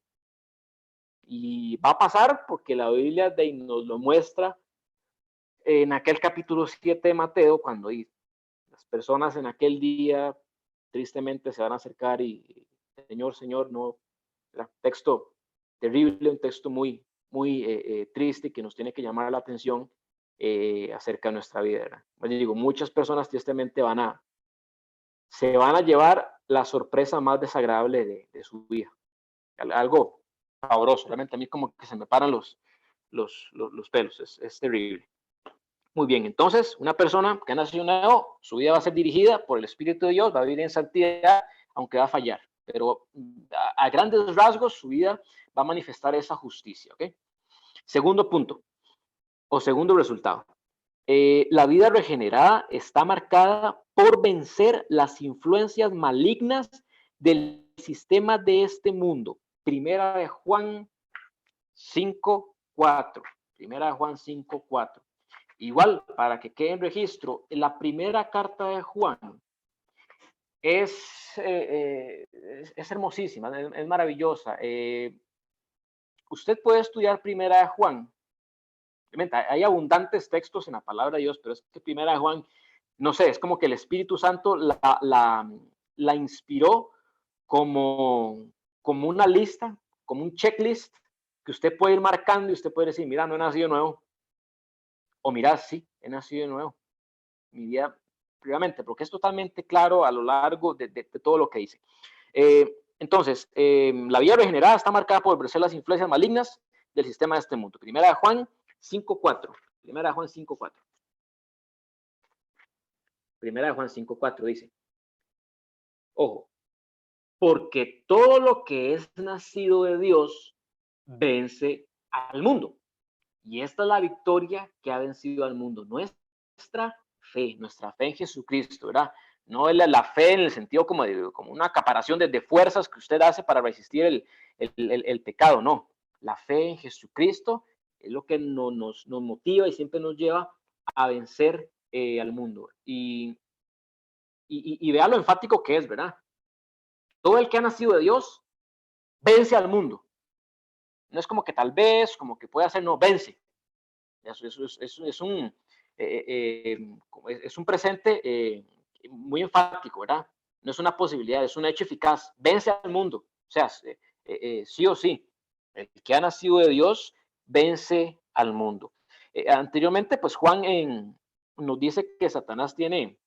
Y va a pasar porque la Biblia nos lo muestra en aquel capítulo 7 de Mateo, cuando las personas en aquel día tristemente se van a acercar y Señor, Señor, no, texto terrible, un texto muy, muy triste que nos tiene que llamar la atención acerca de nuestra vida, ¿verdad? Pues digo, muchas personas tristemente se van a llevar la sorpresa más desagradable de su vida. Algo pavoroso, realmente a mí como que se me paran los pelos, es terrible. Muy bien, entonces, una persona que ha nacido nuevo, su vida va a ser dirigida por el Espíritu de Dios, va a vivir en santidad, aunque va a fallar, pero a grandes rasgos su vida va a manifestar esa justicia, ¿ok? Segundo punto, o segundo resultado. La vida regenerada está marcada por vencer las influencias malignas del sistema de este mundo. Primera de Juan 5:4. Primera de Juan 5:4. Igual, para que quede en registro, la primera carta de Juan es hermosísima, es maravillosa. Usted puede estudiar primera de Juan. Hay abundantes textos en la palabra de Dios, pero es que primera de Juan, no sé, es como que el Espíritu Santo la inspiró como una lista, como un checklist que usted puede ir marcando y usted puede decir, mira, no he nacido nuevo. O mira, sí, he nacido de nuevo. Mi vida privamente, porque es totalmente claro a lo largo de todo lo que dice. Entonces, la vida regenerada está marcada por vencer las influencias malignas del sistema de este mundo. Primera de Juan 5:4. Primera de Juan 5:4. Primera de Juan 5:4 dice, ojo, porque todo lo que es nacido de Dios vence al mundo. Y esta es la victoria que ha vencido al mundo. Nuestra fe en Jesucristo, ¿verdad? No es la fe en el sentido como una acaparación de fuerzas que usted hace para resistir el pecado, no. La fe en Jesucristo es lo que nos motiva y siempre nos lleva a vencer al mundo. Y vea lo enfático que es, ¿verdad? Todo el que ha nacido de Dios vence al mundo. No es como que tal vez, como que puede hacer, no, vence. Eso es un presente muy enfático, ¿verdad? No es una posibilidad, es un hecho eficaz. Vence al mundo. O sea, sí o sí, el que ha nacido de Dios vence al mundo. Anteriormente, pues Juan nos dice que Satanás tiene,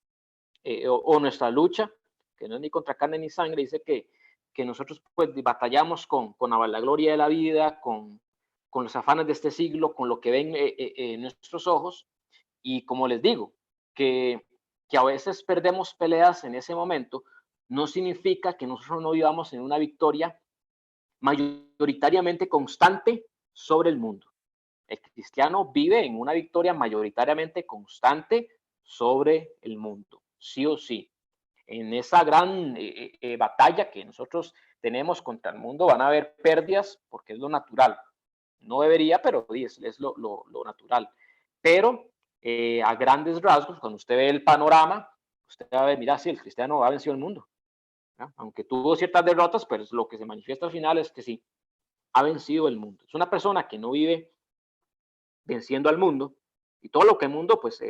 o nuestra lucha, que no es ni contra carne ni sangre, dice que nosotros pues batallamos con la gloria de la vida, con los afanes de este siglo, con lo que ven nuestros ojos, y como les digo, que a veces perdemos peleas en ese momento, no significa que nosotros no vivamos en una victoria mayoritariamente constante sobre el mundo. El cristiano vive en una victoria mayoritariamente constante sobre el mundo, sí o sí. En esa gran batalla que nosotros tenemos contra el mundo van a haber pérdidas porque es lo natural. No debería, pero es lo natural. Pero a grandes rasgos, cuando usted ve el panorama, usted va a ver, mira, sí, el cristiano ha vencido el mundo. ¿No? Aunque tuvo ciertas derrotas, pero lo que se manifiesta al final es que sí, ha vencido el mundo. Es una persona que no vive venciendo al mundo y todo lo que el mundo pues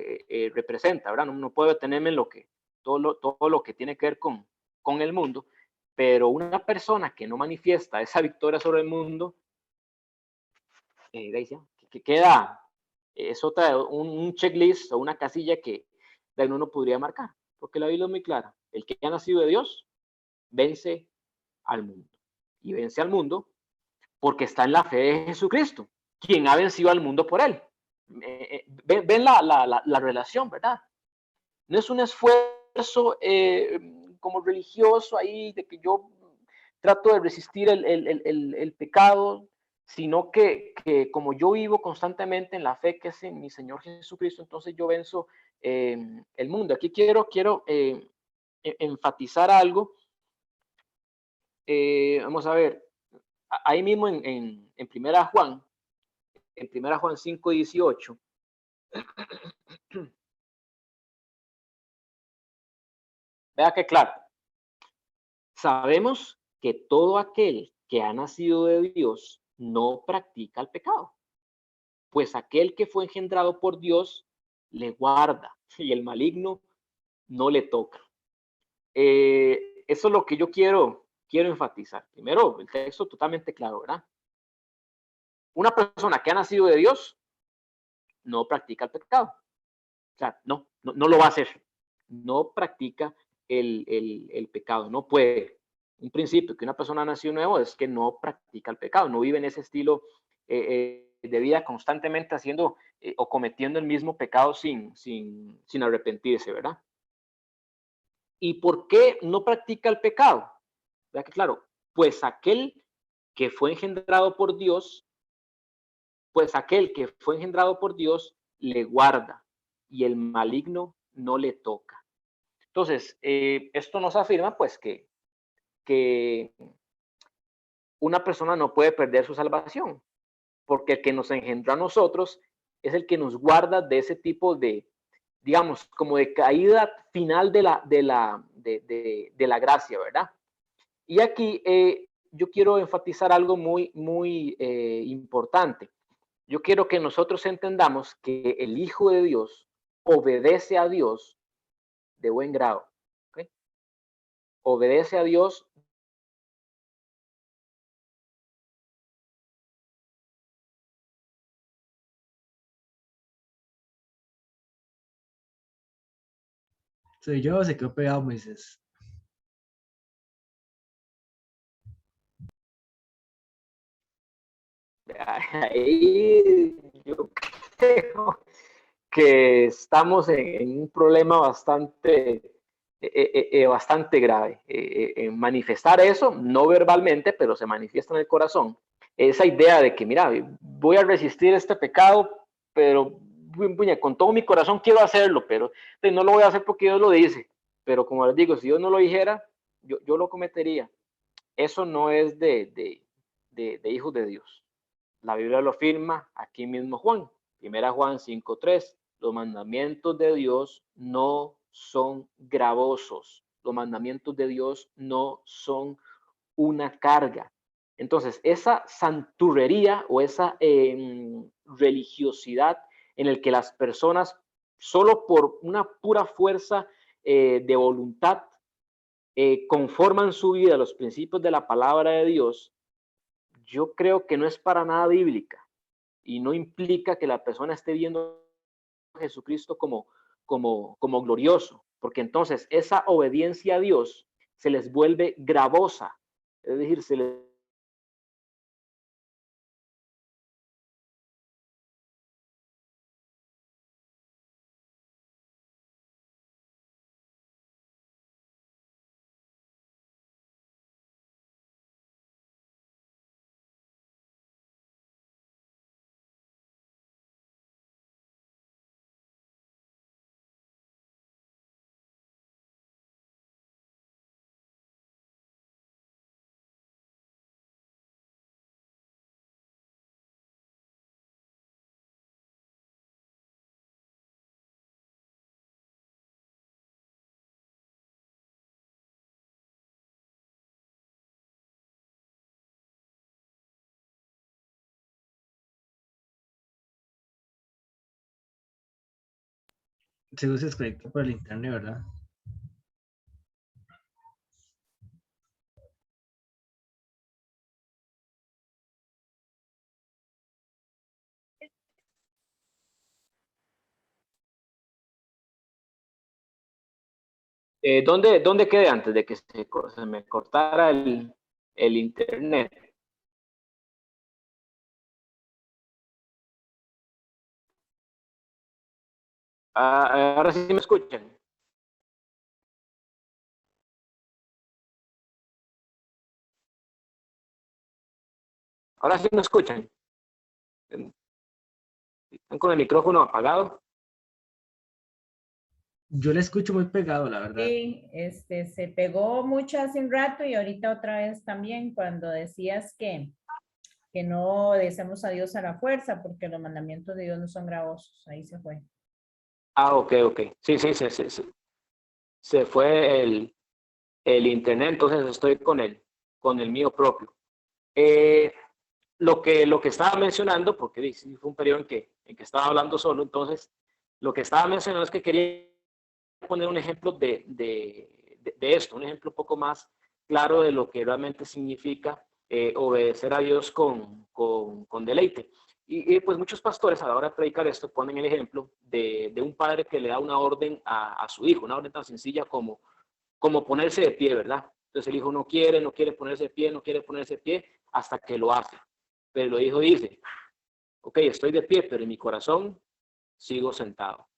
representa, ¿verdad? No puedo detenerme en todo lo que tiene que ver con el mundo, pero una persona que no manifiesta esa victoria sobre el mundo, que queda, es un checklist o una casilla que uno podría marcar, porque la Biblia es muy clara, el que ha nacido de Dios vence al mundo, y vence al mundo porque está en la fe de Jesucristo, quien ha vencido al mundo por él. Ven la relación, ¿verdad? No es un esfuerzo como religioso ahí de que yo trato de resistir el pecado, sino que como yo vivo constantemente en la fe que es en mi Señor Jesucristo, entonces yo venzo el mundo. Aquí quiero enfatizar algo. Vamos a ver, ahí mismo en Primera Juan, en Primera Juan 5:18. Vea que claro, sabemos que todo aquel que ha nacido de Dios no practica el pecado, pues aquel que fue engendrado por Dios le guarda y el maligno no le toca. Eso es lo que yo quiero enfatizar. Primero, el texto totalmente claro, ¿verdad? Una persona que ha nacido de Dios no practica el pecado. O sea, no lo va a hacer. No practica el pecado, no puede. Un principio que una persona nació nuevo es que no practica el pecado, no vive en ese estilo de vida constantemente haciendo o cometiendo el mismo pecado sin arrepentirse, ¿verdad? ¿Y por qué no practica el pecado? ¿Verdad que claro? Pues aquel que fue engendrado por Dios, pues aquel que fue engendrado por Dios le guarda y el maligno no le toca. Entonces, esto nos afirma pues que una persona no puede perder su salvación, porque el que nos engendró a nosotros es el que nos guarda de ese tipo de, digamos, como de caída final de la gracia, ¿verdad? Y aquí yo quiero enfatizar algo muy importante. Yo quiero que nosotros entendamos que el Hijo de Dios obedece a Dios de buen grado. ¿Okay? Obedece a Dios. Soy yo, se quedó pegado Moisés. Ahí yo creo que estamos en un problema bastante grave. Manifestar eso, no verbalmente, pero se manifiesta en el corazón. Esa idea de que, mira, voy a resistir este pecado, pero con todo mi corazón quiero hacerlo, pero no lo voy a hacer porque Dios lo dice. Pero como les digo, si Dios no lo dijera, yo lo cometería. Eso no es de hijos de Dios. La Biblia lo afirma aquí mismo Juan, 1 Juan 5:3. Los mandamientos de Dios no son gravosos. Los mandamientos de Dios no son una carga. Entonces, esa santurrería o esa religiosidad en el que las personas, solo por una pura fuerza de voluntad, conforman su vida a los principios de la palabra de Dios, yo creo que no es para nada bíblica y no implica que la persona esté viendo a Jesucristo como glorioso, porque entonces esa obediencia a Dios se les vuelve gravosa, es decir, se les Según se desconectó por el internet, ¿verdad? ¿Dónde quedé antes de que se me cortara el internet? Ahora sí me escuchan. Ahora sí me escuchan. ¿Están con el micrófono apagado? Yo le escucho muy pegado, la verdad. Sí, se pegó mucho hace un rato y ahorita otra vez también cuando decías que no obedecemos a Dios a la fuerza porque los mandamientos de Dios no son gravosos. Ahí se fue. Ah, ok. Sí, se fue el internet, entonces estoy con el mío propio. Lo que estaba mencionando, porque sí, fue un periodo en que estaba hablando solo, entonces lo que estaba mencionando es que quería poner un ejemplo de esto, un ejemplo un poco más claro de lo que realmente significa obedecer a Dios con deleite. Pues muchos pastores a la hora de predicar esto ponen el ejemplo de un padre que le da una orden a su hijo, una orden tan sencilla como ponerse de pie, ¿verdad? Entonces el hijo no quiere ponerse de pie hasta que lo hace. Pero el hijo dice, ok, estoy de pie, pero en mi corazón sigo sentado.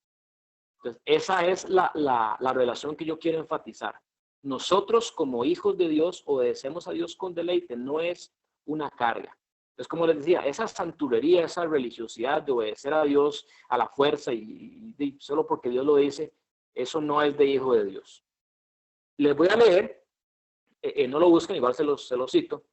Entonces, esa es la relación que yo quiero enfatizar. Nosotros como hijos de Dios obedecemos a Dios con deleite, no es una carga. Entonces, como les decía, esa santurería, esa religiosidad de obedecer a Dios a la fuerza y solo porque Dios lo dice, eso no es de hijo de Dios. Les voy a leer, no lo busquen, igual se los cito,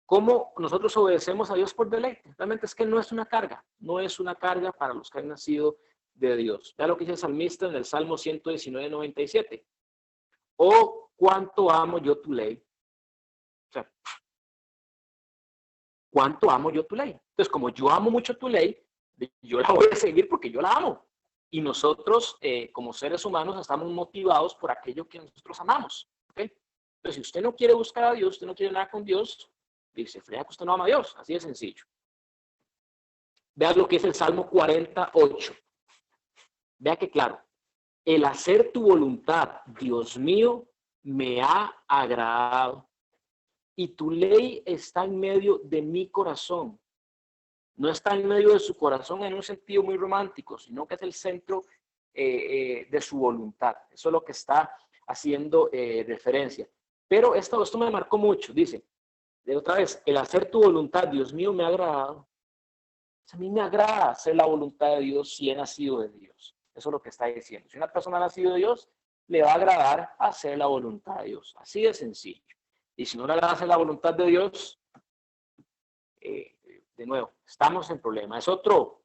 cómo nosotros obedecemos a Dios por deleite. Realmente es que no es una carga, no es una carga para los que han nacido de Dios. Ya lo que dice el salmista en el Salmo 119, 97. Oh, cuánto amo yo tu ley. O sea, cuánto amo yo tu ley. Entonces, como yo amo mucho tu ley, yo la voy a seguir porque yo la amo. Y nosotros, como seres humanos, estamos motivados por aquello que nosotros amamos. ¿Okay? Entonces, si usted no quiere buscar a Dios, usted no quiere nada con Dios, dice, frega que usted no ama a Dios. Así de sencillo. Vean lo que es el Salmo 48. Vea que claro, el hacer tu voluntad, Dios mío, me ha agradado. Y tu ley está en medio de mi corazón. No está en medio de su corazón en un sentido muy romántico, sino que es el centro de su voluntad. Eso es lo que está haciendo referencia. Pero esto me marcó mucho. Dice, de otra vez, el hacer tu voluntad, Dios mío, me ha agradado. A mí me agrada hacer la voluntad de Dios si he nacido de Dios. Eso es lo que está diciendo. Si una persona ha nacido de Dios, le va a agradar hacer la voluntad de Dios. Así de sencillo. Y si no le agrada hacer la voluntad de Dios, de nuevo, estamos en problema. Es otro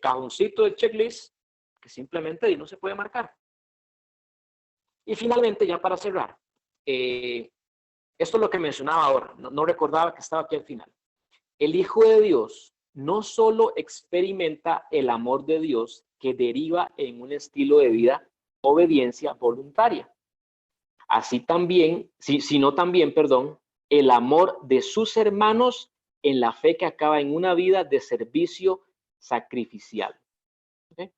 cajoncito de checklist que simplemente no se puede marcar. Y finalmente, ya para cerrar, esto es lo que mencionaba ahora. No recordaba que estaba aquí al final. El Hijo de Dios no solo experimenta el amor de Dios que deriva en un estilo de vida, obediencia voluntaria. Así también, sino también, el amor de sus hermanos en la fe que acaba en una vida de servicio sacrificial. ¿Okay?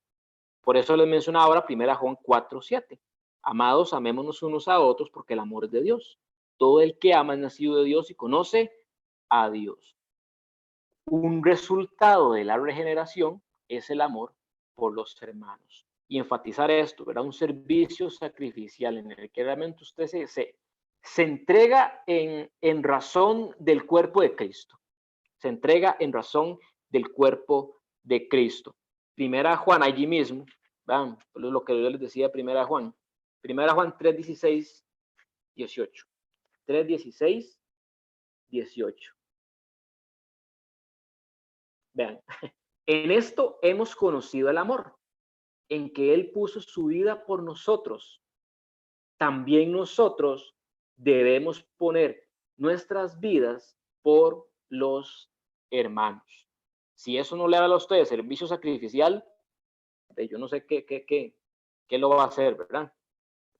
Por eso les mencionaba ahora 1 Juan 4:7. Amados, amémonos unos a otros porque el amor es de Dios. Todo el que ama es nacido de Dios y conoce a Dios. Un resultado de la regeneración es el amor por los hermanos. Y enfatizar esto, ¿verdad? Un servicio sacrificial en el que realmente usted se entrega en razón del cuerpo de Cristo. Se entrega en razón del cuerpo de Cristo. 1 Juan, allí mismo, ¿verdad? Lo que yo les decía, 1 Juan. 1 Juan 3:16, 18. 3:16, 18. Vean, en esto hemos conocido el amor, en que Él puso su vida por nosotros. También nosotros debemos poner nuestras vidas por los hermanos. Si eso no le habla a usted de servicio sacrificial, yo no sé qué lo va a hacer, ¿verdad?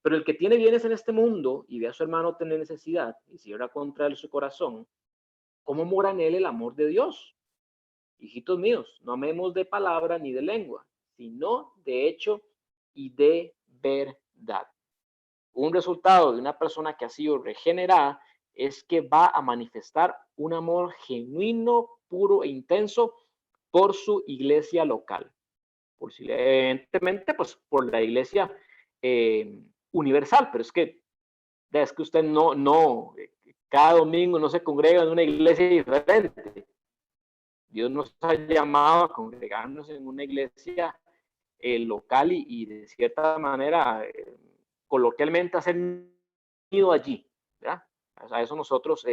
Pero el que tiene bienes en este mundo y ve a su hermano tener necesidad y cierra contra él su corazón, ¿cómo mora en él el amor de Dios? Hijitos míos, no amemos de palabra ni de lengua, sino de hecho y de verdad. Un resultado de una persona que ha sido regenerada es que va a manifestar un amor genuino, puro e intenso por su iglesia local. Evidentemente, pues por la iglesia universal, pero es que usted no cada domingo no se congregan en una iglesia diferente. Dios nos ha llamado a congregarnos en una iglesia local y de cierta manera, coloquialmente, hacer nido allí, ¿verdad? A eso nosotros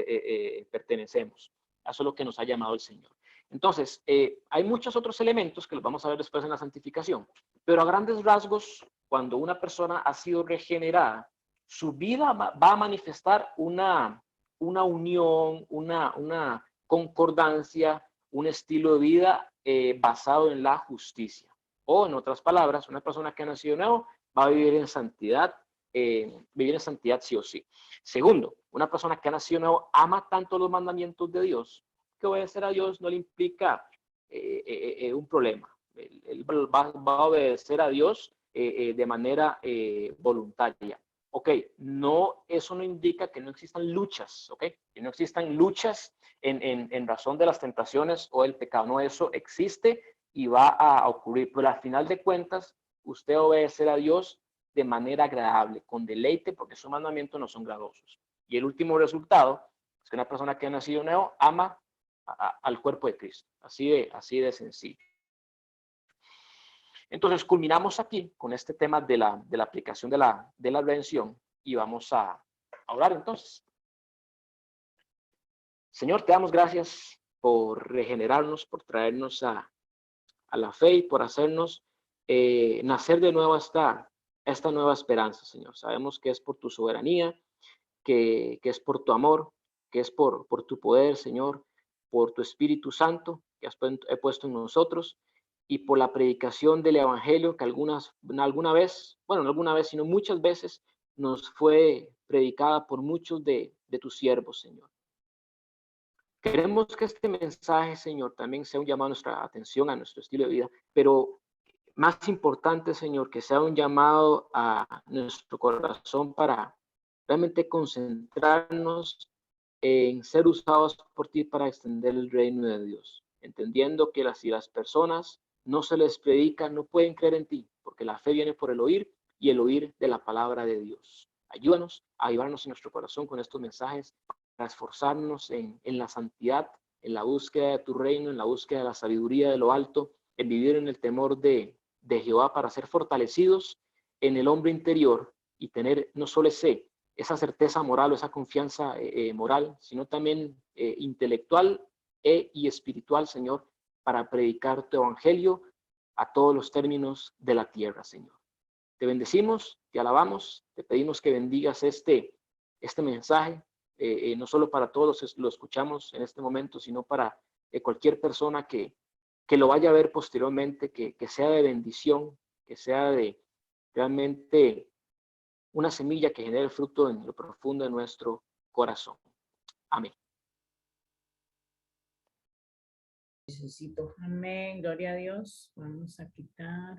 pertenecemos. Eso es lo que nos ha llamado el Señor. Entonces, hay muchos otros elementos que los vamos a ver después en la santificación, pero a grandes rasgos, cuando una persona ha sido regenerada, su vida va a manifestar una unión, una concordancia, un estilo de vida basado en la justicia. O, en otras palabras, una persona que ha nacido nuevo va a vivir en santidad sí o sí. Segundo, una persona que ha nacido nuevo ama tanto los mandamientos de Dios que obedecer a Dios no le implica un problema. Él va a obedecer a Dios de manera voluntaria. Ok, no, eso no indica que no existan luchas, ok, que no existan luchas en razón de las tentaciones o el pecado. No, eso existe y va a ocurrir, pero al final de cuentas, usted obedecerá a Dios de manera agradable, con deleite, porque sus mandamientos no son gravosos. Y el último resultado es que una persona que ha nacido nuevo ama al cuerpo de Cristo. Así de sencillo. Entonces, culminamos aquí con este tema de la aplicación de la redención y vamos a orar entonces. Señor, te damos gracias por regenerarnos, por traernos a la fe y por hacernos nacer de nuevo esta nueva esperanza, Señor. Sabemos que es por tu soberanía, que es por tu amor, que es por tu poder, Señor, por tu Espíritu Santo que has puesto en nosotros y por la predicación del Evangelio que alguna vez, sino muchas veces nos fue predicada por muchos de tus siervos, Señor. Queremos que este mensaje, Señor, también sea un llamado a nuestra atención, a nuestro estilo de vida, pero más importante, Señor, que sea un llamado a nuestro corazón para realmente concentrarnos en ser usados por ti para extender el reino de Dios, entendiendo que si las personas no se les predica, no pueden creer en ti, porque la fe viene por el oír y el oír de la palabra de Dios. Ayúdanos a llevarnos en nuestro corazón con estos mensajes, para esforzarnos en la santidad, en la búsqueda de tu reino, en la búsqueda de la sabiduría de lo alto, en vivir en el temor de Jehová para ser fortalecidos en el hombre interior y tener no solo esa certeza moral o esa confianza moral, sino también intelectual y espiritual, Señor, para predicar tu evangelio a todos los términos de la tierra, Señor. Te bendecimos, te alabamos, te pedimos que bendigas este mensaje, no solo para todos los que lo escuchamos en este momento, sino para cualquier persona que lo vaya a ver posteriormente, que sea de bendición, que sea de realmente una semilla que genere fruto en lo profundo de nuestro corazón. Amén. Amén, gloria a Dios. Vamos a quitar.